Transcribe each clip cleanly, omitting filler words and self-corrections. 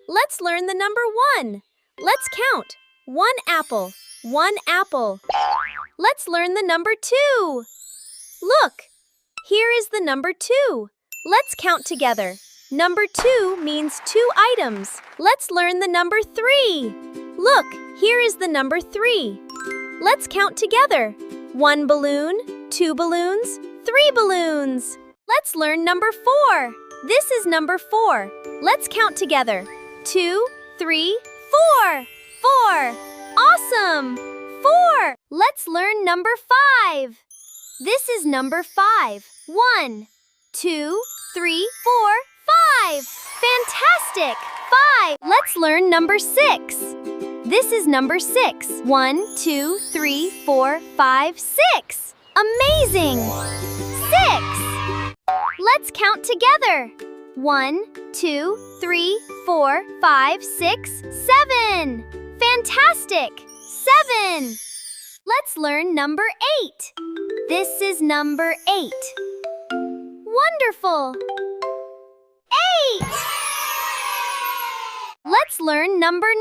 Let's learn the number 1. Let's count. 1 apple, 1 apple. Let's learn the number 2. Look, here is the number 2. Let's count together. Number 2 means 2 items. Let's learn the number 3. Look, here is the number 3. Let's count together. 1 balloon, 2 balloons, 3 balloons. Let's learn number 4. This is number 4. Let's count together. 2, 3, 4. 4. Awesome! 4. Let's learn number 5. This is number 5. 1, 2, 3, 4, 5. Fantastic! 5. Let's learn number 6. This is number 6. 1, 2, 3, 4, 5, 6. Amazing! 6. Let's count together. 1, 2, 3, 4, 5, 6, 7. Fantastic! 7. Let's learn number 8. This is number 8. Wonderful! 8. Let's learn number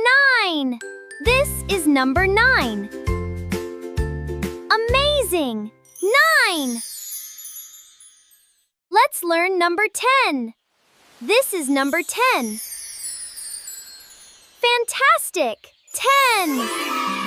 9. This is number 9. Amazing! 9. Let's learn number 10. This is number 10. Fantastic! 10.